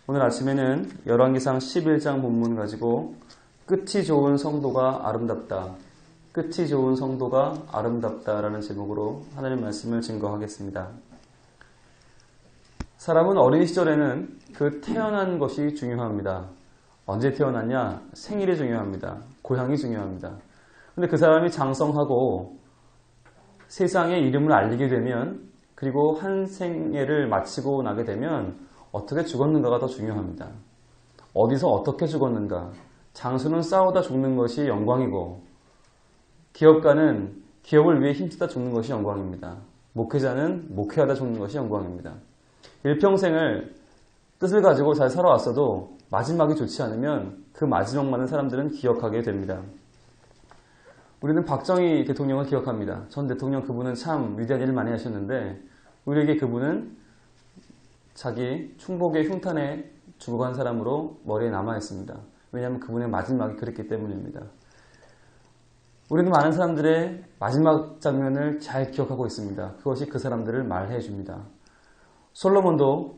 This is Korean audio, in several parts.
오늘 아침에는 열왕기상 11장 본문 가지고 끝이 좋은 성도가 아름답다, 끝이 좋은 성도가 아름답다라는 제목으로 하나님 말씀을 증거하겠습니다. 사람은 어린 시절에는 그 태어난 것이 중요합니다. 언제 태어났냐? 생일이 중요합니다. 고향이 중요합니다. 근데 그 사람이 장성하고 세상에 이름을 알리게 되면, 그리고 한 생애를 마치고 나게 되면 어떻게 죽었는가가 더 중요합니다. 어디서 어떻게 죽었는가. 장수는 싸우다 죽는 것이 영광이고, 기업가는 기업을 위해 힘쓰다 죽는 것이 영광입니다. 목회자는 목회하다 죽는 것이 영광입니다. 일평생을 뜻을 가지고 잘 살아왔어도 마지막이 좋지 않으면 그 마지막만은 사람들은 기억하게 됩니다. 우리는 박정희 대통령을 기억합니다. 전 대통령, 그분은 참 위대한 일을 많이 하셨는데 우리에게 그분은 자기 충복의 흉탄에 죽어간 사람으로 머리에 남아있습니다. 왜냐하면 그분의 마지막이 그랬기 때문입니다. 우리는 많은 사람들의 마지막 장면을 잘 기억하고 있습니다. 그것이 그 사람들을 말해 줍니다. 솔로몬도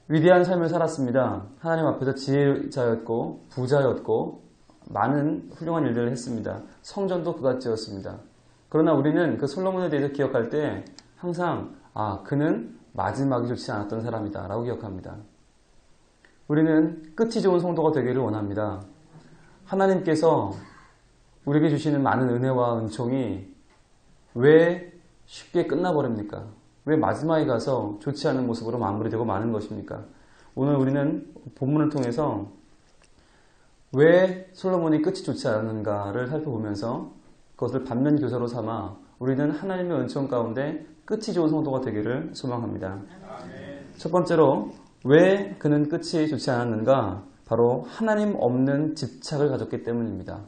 위대한 삶을 살았습니다. 하나님 앞에서 지혜자였고 부자였고 많은 훌륭한 일들을 했습니다. 성전도 그가 지었습니다. 그러나 우리는 그 솔로몬에 대해서 기억할 때 항상 그는 마지막이 좋지 않았던 사람이다 라고 기억합니다. 우리는 끝이 좋은 성도가 되기를 원합니다. 하나님께서 우리에게 주시는 많은 은혜와 은총이 왜 쉽게 끝나버립니까? 왜 마지막에 가서 좋지 않은 모습으로 마무리되고 마는 것입니까? 오늘 우리는 본문을 통해서 왜 솔로몬이 끝이 좋지 않았는가를 살펴보면서 그것을 반면교사로 삼아 우리는 하나님의 은총 가운데 끝이 좋은 성도가 되기를 소망합니다. 첫 번째로 왜 그는 끝이 좋지 않았는가? 바로 하나님 없는 집착을 가졌기 때문입니다.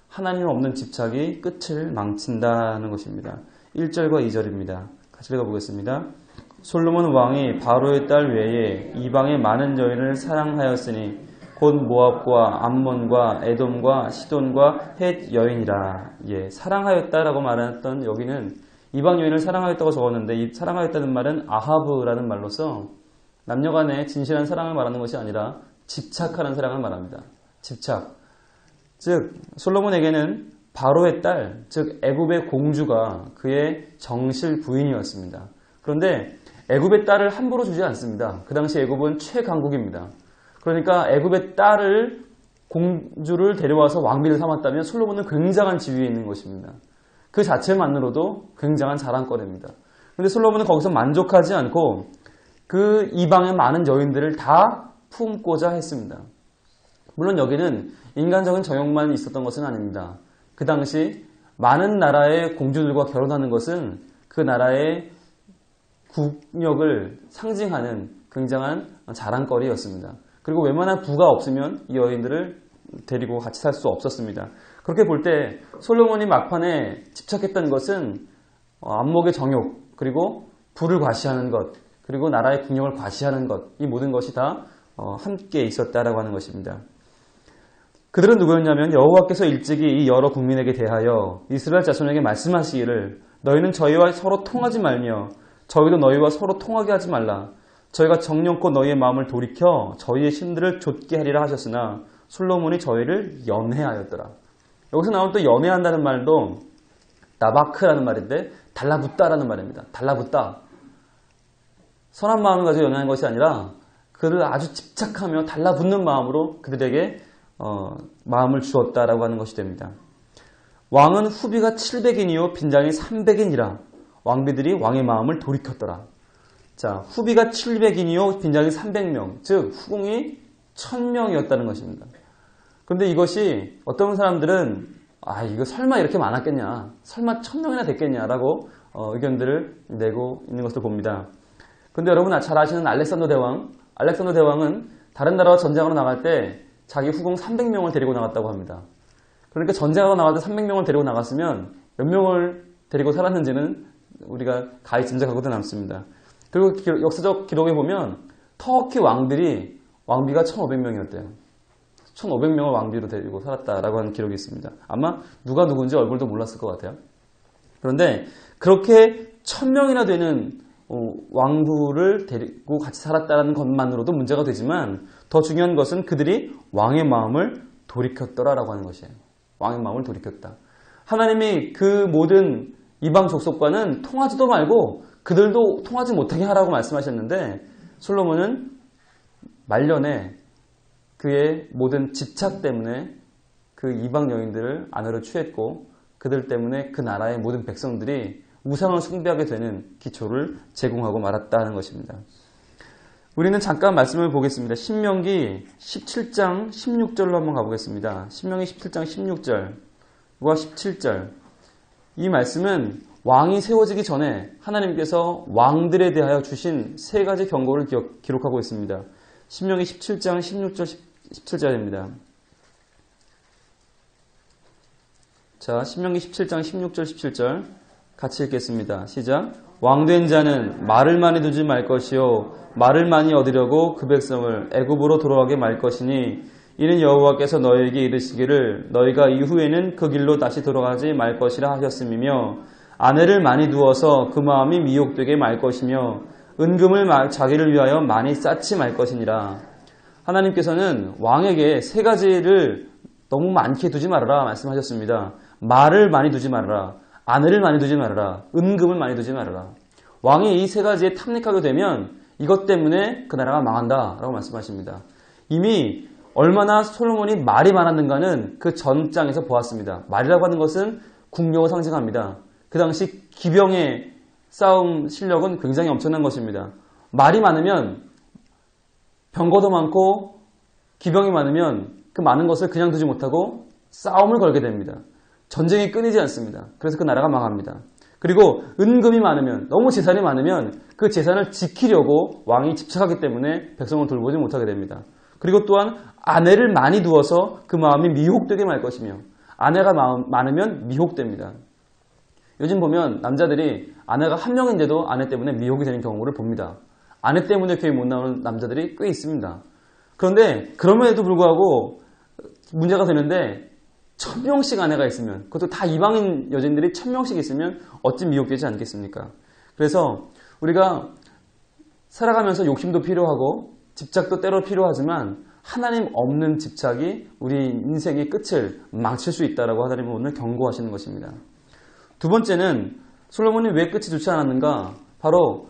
하나님 없는 집착이 끝을 망친다는 것입니다. 1절과 2절입니다. 같이 읽어보겠습니다. 솔로몬 왕이 바로의 딸 외에 이방의 많은 여인을 사랑하였으니 곧 모압과 암몬과 에돔과 시돈과 헷 여인이라. 사랑하였다라고 말했던 여기는 이방 여인을 사랑하였다고 적었는데, 이 사랑하였다는 말은 아하브라는 말로서 남녀간의 진실한 사랑을 말하는 것이 아니라 집착하는 사랑을 말합니다. 집착. 즉 솔로몬에게는 바로의 딸, 즉 애굽의 공주가 그의 정실 부인이었습니다. 그런데 애굽의 딸을 함부로 주지 않습니다. 그 당시 애굽은 최강국입니다. 그러니까 애굽의 딸을, 공주를 데려와서 왕비를 삼았다면 솔로몬은 굉장한 지위에 있는 것입니다. 그 자체만으로도 굉장한 자랑거리입니다. 그런데 솔로몬은 거기서 만족하지 않고 그 이방의 많은 여인들을 다 품고자 했습니다. 물론 여기는 인간적인 정욕만 있었던 것은 아닙니다. 그 당시 많은 나라의 공주들과 결혼하는 것은 그 나라의 국력을 상징하는 굉장한 자랑거리였습니다. 그리고 웬만한 부가 없으면 이 여인들을 데리고 같이 살 수 없었습니다. 그렇게 볼 때 솔로몬이 막판에 집착했던 것은 안목의 정욕, 그리고 부를 과시하는 것, 그리고 나라의 국력을 과시하는 것, 이 모든 것이 다 함께 있었다라고 하는 것입니다. 그들은 누구였냐면 여호와께서 일찍이 이 여러 국민에게 대하여 이스라엘 자손에게 말씀하시기를 너희는 저희와 서로 통하지 말며 저희도 너희와 서로 통하게 하지 말라. 저희가 정령껏 너희의 마음을 돌이켜 저희의 신들을 좇게 하리라 하셨으나 솔로몬이 저희를 연회하였더라. 여기서 나온 또 연회한다는 말도 나바크라는 말인데 달라붙다라는 말입니다. 달라붙다. 선한 마음을 가지고 연회한 것이 아니라 그를 아주 집착하며 달라붙는 마음으로 그들에게 마음을 주었다라고 하는 것이 됩니다. 왕은 후비가 700인이요 빈장이 300인이라. 왕비들이 왕의 마음을 돌이켰더라. 자, 후비가 700인이요 빈장이 300명, 즉 후궁이 1000명이었다는 것입니다. 그런데 이것이 어떤 사람들은 이거 설마 이렇게 많았겠냐, 설마 1000명이나 됐겠냐라고 의견들을 내고 있는 것을 봅니다. 그런데 여러분 잘 아시는 알렉산더 대왕은 다른 나라와 전쟁하러 나갈 때 자기 후궁 300명을 데리고 나갔다고 합니다. 그러니까 전쟁하러 나갈 때 300명을 데리고 나갔으면 몇 명을 데리고 살았는지는 우리가 가히 짐작하고도 남습니다. 그리고 역사적 기록에 보면 터키 왕비가 1500명이었대요. 1500명을 왕비로 데리고 살았다라고 하는 기록이 있습니다. 아마 누가 누군지 얼굴도 몰랐을 것 같아요. 그런데 그렇게 1000명이나 되는 왕부를 데리고 같이 살았다는 것만으로도 문제가 되지만 더 중요한 것은 그들이 왕의 마음을 돌이켰더라라고 하는 것이에요. 왕의 마음을 돌이켰다. 하나님이 그 모든 이방 족속과는 통하지도 말고 그들도 통하지 못하게 하라고 말씀하셨는데 솔로몬은 말년에 그의 모든 집착 때문에 그 이방 여인들을 아내로 취했고 그들 때문에 그 나라의 모든 백성들이 우상을 숭배하게 되는 기초를 제공하고 말았다는 것입니다. 우리는 잠깐 말씀을 보겠습니다. 신명기 17장 16절로 한번 가보겠습니다. 신명기 17장 16절과 17절. 이 말씀은 왕이 세워지기 전에 하나님께서 왕들에 대하여 주신 세 가지 경고를 기록하고 있습니다. 신명기 17장 16절 17절입니다. 자, 신명기 17장 16절 17절 같이 읽겠습니다. 시작. 왕된 자는 말을 많이 두지 말 것이요 말을 많이 얻으려고 그 백성을 애굽으로 돌아가게 말 것이니 이는 여호와께서 너희에게 이르시기를 너희가 이후에는 그 길로 다시 돌아가지 말 것이라 하셨음이며 아내를 많이 두어서 그 마음이 미혹되게 말 것이며 은금을 자기를 위하여 많이 쌓지 말 것이니라. 하나님께서는 왕에게 세 가지를 너무 많게 두지 말아라 말씀하셨습니다. 말을 많이 두지 말아라. 아내를 많이 두지 말아라. 은금을 많이 두지 말아라. 왕이 이 세 가지에 탐닉하게 되면 이것 때문에 그 나라가 망한다 라고 말씀하십니다. 이미 얼마나 솔로몬이 말이 많았는가는 그 전장에서 보았습니다. 말이라고 하는 것은 국력을 상징합니다. 그 당시 기병의 싸움 실력은 굉장히 엄청난 것입니다. 말이 많으면 병거도 많고 기병이 많으면 그 많은 것을 그냥 두지 못하고 싸움을 걸게 됩니다. 전쟁이 끊이지 않습니다. 그래서 그 나라가 망합니다. 그리고 은금이 많으면 너무 재산이 많으면 그 재산을 지키려고 왕이 집착하기 때문에 백성을 돌보지 못하게 됩니다. 그리고 또한 아내를 많이 두어서 그 마음이 미혹되게 말 것이며 아내가 많으면 미혹됩니다. 요즘 보면 남자들이 아내가 한 명인데도 아내 때문에 미혹이 되는 경우를 봅니다. 아내 때문에 교회 못 나오는 남자들이 꽤 있습니다. 그런데 그럼에도 불구하고 문제가 되는데 1000명씩 아내가 있으면 그것도 다 이방인 여자들이 1000명씩 있으면 어찌 미혹되지 않겠습니까? 그래서 우리가 살아가면서 욕심도 필요하고 집착도 때로 필요하지만 하나님 없는 집착이 우리 인생의 끝을 망칠 수 있다라고 하나님은 오늘 경고하시는 것입니다. 두 번째는 솔로몬이 왜 끝이 좋지 않았는가? 바로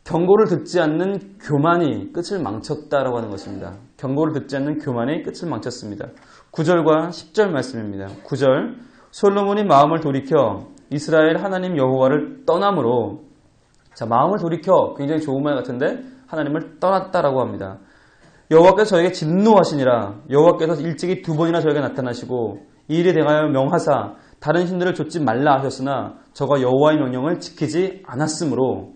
경고를 듣지 않는 교만이 끝을 망쳤다라고 하는 것입니다. 경고를 듣지 않는 교만이 끝을 망쳤습니다. 9절과 10절 말씀입니다. 9절 솔로몬이 마음을 돌이켜 이스라엘 하나님 여호와를 떠남으로 자 마음을 돌이켜 굉장히 좋은 말 같은데 하나님을 떠났다라고 합니다. 여호와께서 저에게 진노하시니라 여호와께서 일찍이 2번이나 저에게 나타나시고 이 일에 대하여 명하사 다른 신들을 좇지 말라 하셨으나 저가 여호와의 명령을 지키지 않았으므로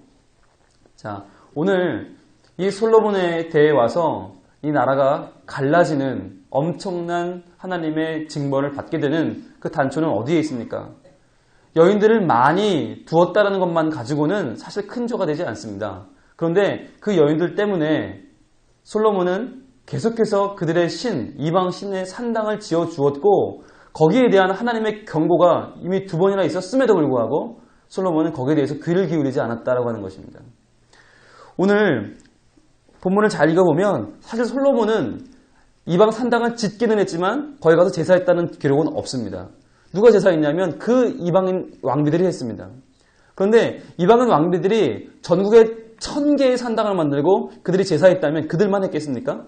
자 오늘 이 솔로몬에 대해 와서 이 나라가 갈라지는 엄청난 하나님의 징벌을 받게 되는 그 단초는 어디에 있습니까? 여인들을 많이 두었다라는 것만 가지고는 사실 큰 죄가 되지 않습니다. 그런데 그 여인들 때문에 솔로몬은 계속해서 그들의 이방 신의 산당을 지어 주었고 거기에 대한 하나님의 경고가 이미 2번이나 있었음에도 불구하고 솔로몬은 거기에 대해서 귀를 기울이지 않았다라고 하는 것입니다. 오늘 본문을 잘 읽어보면 사실 솔로몬은 이방 산당을 짓기는 했지만 거기 가서 제사했다는 기록은 없습니다. 누가 제사했냐면 그 이방인 왕비들이 했습니다. 그런데 이방인 왕비들이 전국에 1000개의 산당을 만들고 그들이 제사했다면 그들만 했겠습니까?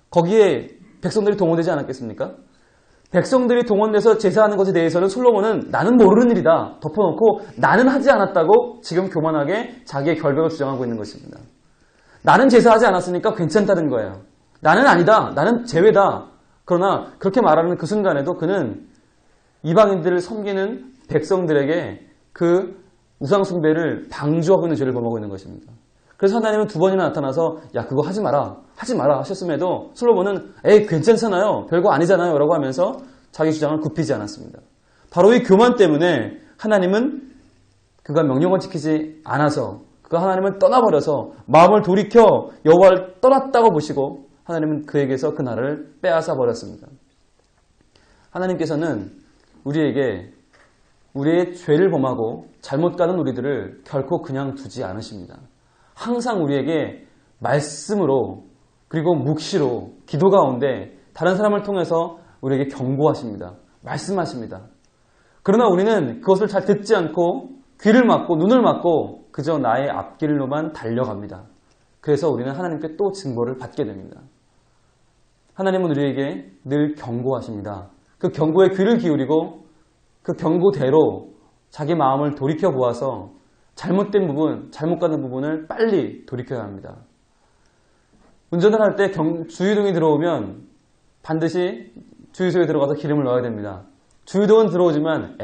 거기에 백성들이 동원되지 않았겠습니까? 백성들이 동원돼서 제사하는 것에 대해서는 솔로몬은 나는 모르는 일이다 덮어놓고 나는 하지 않았다고 지금 교만하게 자기의 결백을 주장하고 있는 것입니다. 나는 제사하지 않았으니까 괜찮다는 거예요. 나는 아니다. 나는 제외다. 그러나 그렇게 말하는 그 순간에도 그는 이방인들을 섬기는 백성들에게 그 우상숭배를 방조하고 있는 죄를 범하고 있는 것입니다. 그래서 하나님은 2번이나 나타나서 야 그거 하지 마라 하셨음에도 솔로몬은 에이 괜찮잖아요 별거 아니잖아요 라고 하면서 자기 주장을 굽히지 않았습니다. 바로 이 교만 때문에 하나님은 그가 명령을 지키지 않아서 그가 하나님을 떠나버려서 마음을 돌이켜 여호와를 떠났다고 보시고 하나님은 그에게서 그 나라를 빼앗아 버렸습니다. 하나님께서는 우리에게 우리의 죄를 범하고 잘못 가는 우리들을 결코 그냥 두지 않으십니다. 항상 우리에게 말씀으로 그리고 묵시로 기도 가운데 다른 사람을 통해서 우리에게 경고하십니다. 말씀하십니다. 그러나 우리는 그것을 잘 듣지 않고 귀를 막고 눈을 막고 그저 나의 앞길로만 달려갑니다. 그래서 우리는 하나님께 또 증거를 받게 됩니다. 하나님은 우리에게 늘 경고하십니다. 그 경고에 귀를 기울이고 그 경고대로 자기 마음을 돌이켜 보아서 잘못된 부분, 잘못 가는 부분을 빨리 돌이켜야 합니다. 운전을 할 때 주유등이 들어오면 반드시 주유소에 들어가서 기름을 넣어야 됩니다. 주유등은 들어오지만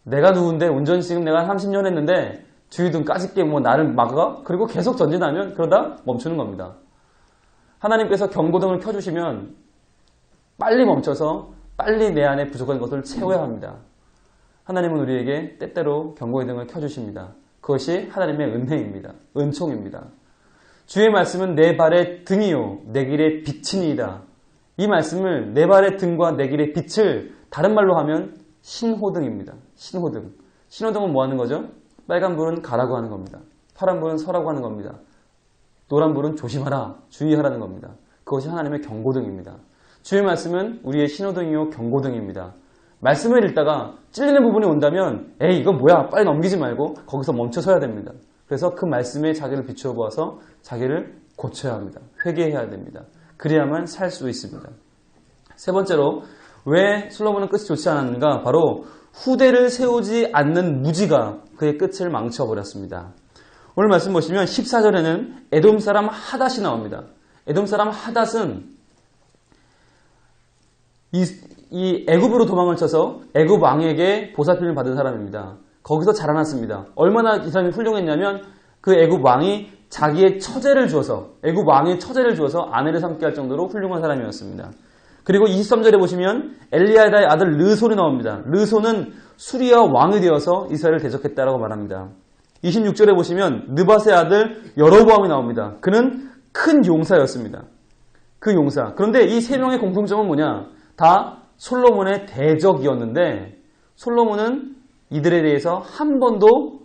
내가 누군데 운전 지금 내가 30년 했는데 주유등 까짓게 나를 막아? 그리고 계속 전진하면 그러다 멈추는 겁니다. 하나님께서 경고등을 켜주시면 빨리 멈춰서 빨리 내 안에 부족한 것을 채워야 합니다. 하나님은 우리에게 때때로 경고의 등을 켜주십니다. 그것이 하나님의 은혜입니다. 은총입니다. 주의 말씀은 내 발의 등이요 내 길의 빛이니이다. 이 말씀을 내 발의 등과 내 길의 빛을 다른 말로 하면 신호등입니다. 신호등. 신호등은 뭐 하는 거죠? 빨간 불은 가라고 하는 겁니다. 파란 불은 서라고 하는 겁니다. 노란 불은 조심하라, 주의하라는 겁니다. 그것이 하나님의 경고등입니다. 주의 말씀은 우리의 신호등이요 경고등입니다. 말씀을 읽다가 찔리는 부분이 온다면 이건 뭐야 빨리 넘기지 말고 거기서 멈춰서야 됩니다. 그래서 그 말씀에 자기를 비추어 보아서 자기를 고쳐야 합니다. 회개해야 됩니다. 그래야만 살 수 있습니다. 세 번째로 왜 솔로몬은 끝이 좋지 않았는가? 바로 후대를 세우지 않는 무지가 그의 끝을 망쳐버렸습니다. 오늘 말씀 보시면 14절에는 에돔 사람 하닷이 나옵니다. 에돔 사람 하닷은 이 애굽으로 도망을 쳐서 애굽 왕에게 보살핌을 받은 사람입니다. 거기서 자라났습니다. 얼마나 이 사람이 훌륭했냐면 그 애굽 왕이 자기의 처제를 주어서 애굽 왕의 처제를 주어서 아내를 삼게 할 정도로 훌륭한 사람이었습니다. 그리고 23절에 보시면 엘리야다의 아들 르손이 나옵니다. 르손은 수리아 왕이 되어서 이스라엘을 대적했다라고 말합니다. 26절에 보시면 느밧의 아들 여로보암이 나옵니다. 그는 큰 용사였습니다. 그 용사. 그런데 이 세 명의 공통점은 뭐냐? 다 솔로몬의 대적이었는데 솔로몬은 이들에 대해서 한 번도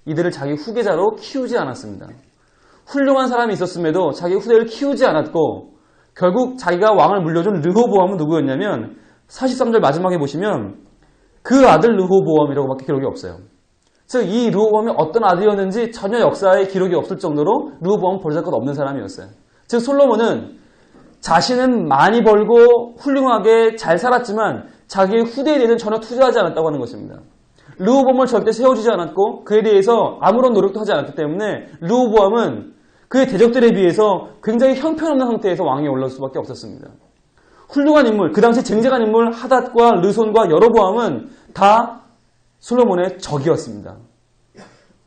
이들을 자기 후계자로 키우지 않았습니다. 훌륭한 사람이 있었음에도 자기 후대를 키우지 않았고 결국 자기가 왕을 물려준 르호보암은 누구였냐면 43절 마지막에 보시면 그 아들 르호보암이라고밖에 기록이 없어요. 즉 이 르호보암이 어떤 아들이었는지 전혀 역사에 기록이 없을 정도로 르호보암은 볼살것 없는 사람이었어요. 즉 솔로몬은 자신은 많이 벌고 훌륭하게 잘 살았지만 자기의 후대에 대해서는 전혀 투자하지 않았다고 하는 것입니다. 르호보암을 절대 세워주지 않았고 그에 대해서 아무런 노력도 하지 않았기 때문에 르호보암은 그의 대적들에 비해서 굉장히 형편없는 상태에서 왕위에 올라올 수밖에 없었습니다. 훌륭한 인물, 그 당시 쟁쟁한 인물 하닷과 르손과 여로보암은 다 솔로몬의 적이었습니다.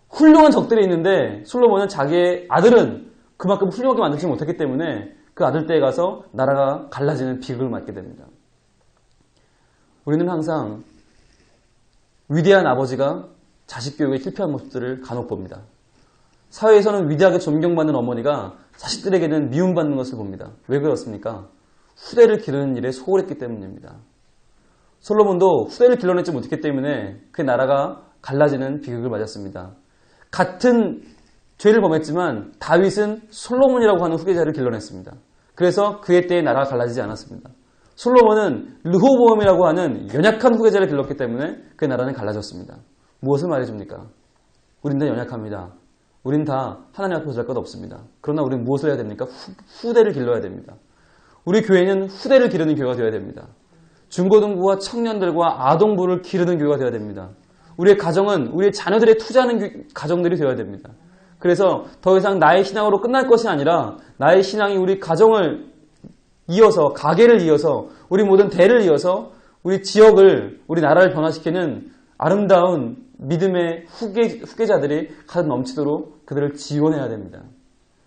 훌륭한 적들이 있는데 솔로몬은 자기의 아들은 그만큼 훌륭하게 만들지 못했기 때문에 그 아들 떼에 가서 나라가 갈라지는 비극을 맞게 됩니다. 우리는 항상 위대한 아버지가 자식 교육에 실패한 모습들을 간혹 봅니다. 사회에서는 위대하게 존경받는 어머니가 자식들에게는 미움받는 것을 봅니다. 왜 그렇습니까? 후대를 기르는 일에 소홀했기 때문입니다. 솔로몬도 후대를 길러내지 못했기 때문에 그 나라가 갈라지는 비극을 맞았습니다. 같은 죄를 범했지만 다윗은 솔로몬이라고 하는 후계자를 길러냈습니다. 그래서 그의 때에 나라가 갈라지지 않았습니다. 솔로몬은 르호보암이라고 하는 연약한 후계자를 길렀기 때문에 그 나라는 갈라졌습니다. 무엇을 말해줍니까? 우린 다 연약합니다. 우린 다 하나님 앞에 도잘 것 없습니다. 그러나 우리는 무엇을 해야 됩니까? 후대를 길러야 됩니다. 우리 교회는 후대를 기르는 교회가 되어야 됩니다. 중고등부와 청년들과 아동부를 기르는 교회가 되어야 됩니다. 우리의 가정은 우리의 자녀들의 투자하는 가정들이 되어야 됩니다. 그래서 더 이상 나의 신앙으로 끝날 것이 아니라 나의 신앙이 우리 가정을 이어서 가게를 이어서 우리 모든 대를 이어서 우리 지역을 우리 나라를 변화시키는 아름다운 믿음의 후계자들이 가득 넘치도록 그들을 지원해야 됩니다.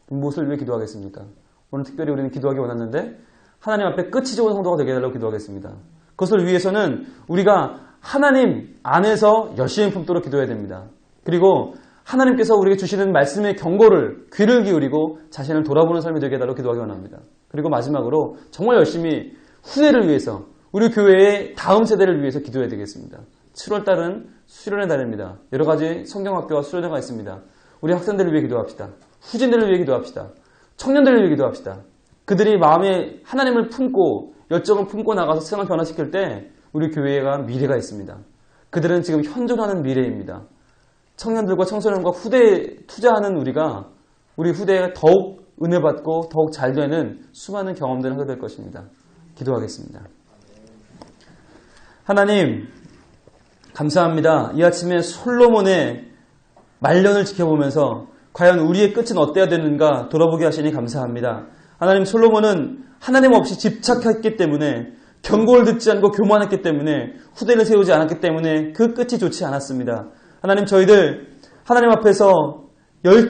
무엇을 위해 기도하겠습니까? 오늘 특별히 우리는 기도하기 원하는데 하나님 앞에 끝이 좋은 성도가 되게 해달라고 기도하겠습니다. 그것을 위해서는 우리가 하나님 안에서 열심히 품도록 기도해야 됩니다. 그리고 하나님께서 우리에게 주시는 말씀의 경고를 귀를 기울이고 자신을 돌아보는 삶이 되게 해달라고 기도하기 원합니다. 그리고 마지막으로 정말 열심히 후대를 위해서 우리 교회의 다음 세대를 위해서 기도해야 되겠습니다. 7월달은 수련의 달입니다. 여러 가지 성경학교와 수련회가 있습니다. 우리 학생들을 위해 기도합시다. 후진들을 위해 기도합시다. 청년들을 위해 기도합시다. 그들이 마음에 하나님을 품고 열정을 품고 나가서 세상을 변화시킬 때 우리 교회가 미래가 있습니다. 그들은 지금 현존하는 미래입니다. 청년들과 청소년과 후대에 투자하는 우리가 우리 후대에 더욱 은혜 받고 더욱 잘 되는 수많은 경험들을 하게 될 것입니다. 기도하겠습니다. 하나님 감사합니다. 이 아침에 솔로몬의 말년을 지켜보면서 과연 우리의 끝은 어때야 되는가 돌아보게 하시니 감사합니다. 하나님 솔로몬은 하나님 없이 집착했기 때문에 경고를 듣지 않고 교만했기 때문에 후대를 세우지 않았기 때문에 그 끝이 좋지 않았습니다. 하나님 저희들 하나님 앞에서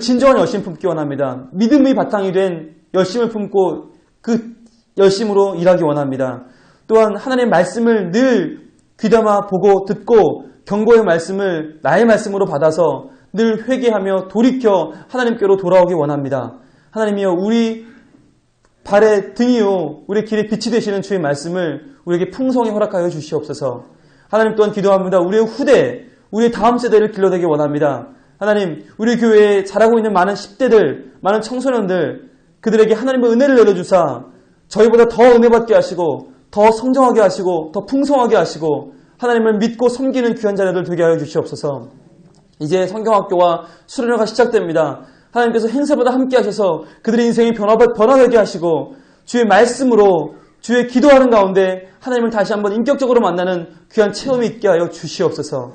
진정한 열심 품기 원합니다. 믿음의 바탕이 된 열심을 품고 그 열심으로 일하기 원합니다. 또한 하나님의 말씀을 늘 귀담아 보고 듣고 경고의 말씀을 나의 말씀으로 받아서 늘 회개하며 돌이켜 하나님께로 돌아오기 원합니다. 하나님이여 우리 발의 등이요 우리 길의 빛이 되시는 주의 말씀을 우리에게 풍성히 허락하여 주시옵소서. 하나님 또한 기도합니다. 우리의 후대, 우리의 다음 세대를 길러내기 원합니다. 하나님 우리 교회에 자라고 있는 많은 10대들, 많은 청소년들 그들에게 하나님의 은혜를 내려주사 저희보다 더 은혜받게 하시고 더 성장하게 하시고 더 풍성하게 하시고 하나님을 믿고 섬기는 귀한 자녀들 되게 하여 주시옵소서. 이제 성경학교와 수련회가 시작됩니다. 하나님께서 행사마다 함께 하셔서 그들의 인생이 변화되게 하시고 주의 말씀으로 주의 기도하는 가운데 하나님을 다시 한번 인격적으로 만나는 귀한 체험이 있게 하여 주시옵소서.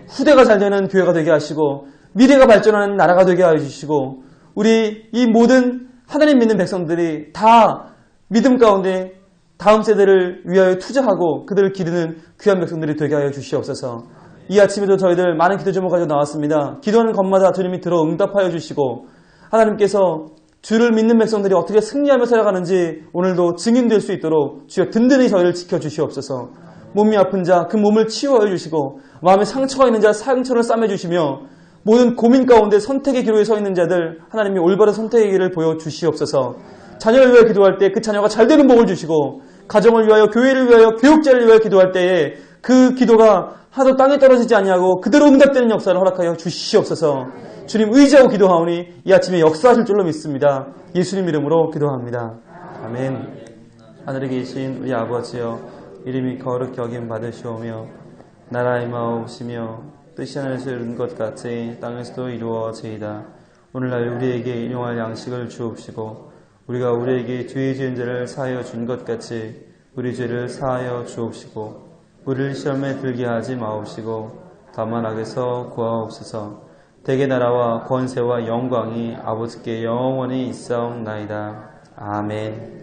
후대가 잘 되는 교회가 되게 하시고 미래가 발전하는 나라가 되게 하여 주시고 우리 이 모든 하나님 믿는 백성들이 다 믿음 가운데 다음 세대를 위하여 투자하고 그들을 기르는 귀한 백성들이 되게 하여 주시옵소서. 이 아침에도 저희들 많은 기도 제목 가지고 나왔습니다. 기도하는 것마다 주님이 들어 응답하여 주시고 하나님께서 주를 믿는 백성들이 어떻게 승리하며 살아가는지 오늘도 증인될 수 있도록 주여 든든히 저희를 지켜주시옵소서. 몸이 아픈 자 그 몸을 치유하여 주시고 마음에 상처가 있는 자 상처를 싸매주시며 모든 고민 가운데 선택의 기로에 서 있는 자들 하나님이 올바른 선택의 길을 보여주시옵소서. 자녀를 위하여 기도할 때 그 자녀가 잘 되는 복을 주시고 가정을 위하여 교회를 위하여 교육자를 위하여 기도할 때에 그 기도가 하도 땅에 떨어지지 아니하고 그대로 응답되는 역사를 허락하여 주시옵소서. 주님 의지하고 기도하오니 이 아침에 역사하실 줄로 믿습니다. 예수님 이름으로 기도합니다. 아멘. 하늘에 계신 우리 아버지여 이름이 거룩히 여김 받으시오며 나라의 임하옵시며 뜻이 하늘에서 이룬 것 같이 땅에서도 이루어지이다. 오늘날 우리에게 일용할 양식을 주옵시고 우리가 우리에게 죄 지은 자를 사하여 준 것 같이 우리 죄를 사하여 주옵시고 우리를 시험에 들게 하지 마옵시고 다만 악에서 구하옵소서. 대개 나라와 권세와 영광이 아버지께 영원히 있사옵나이다. 아멘.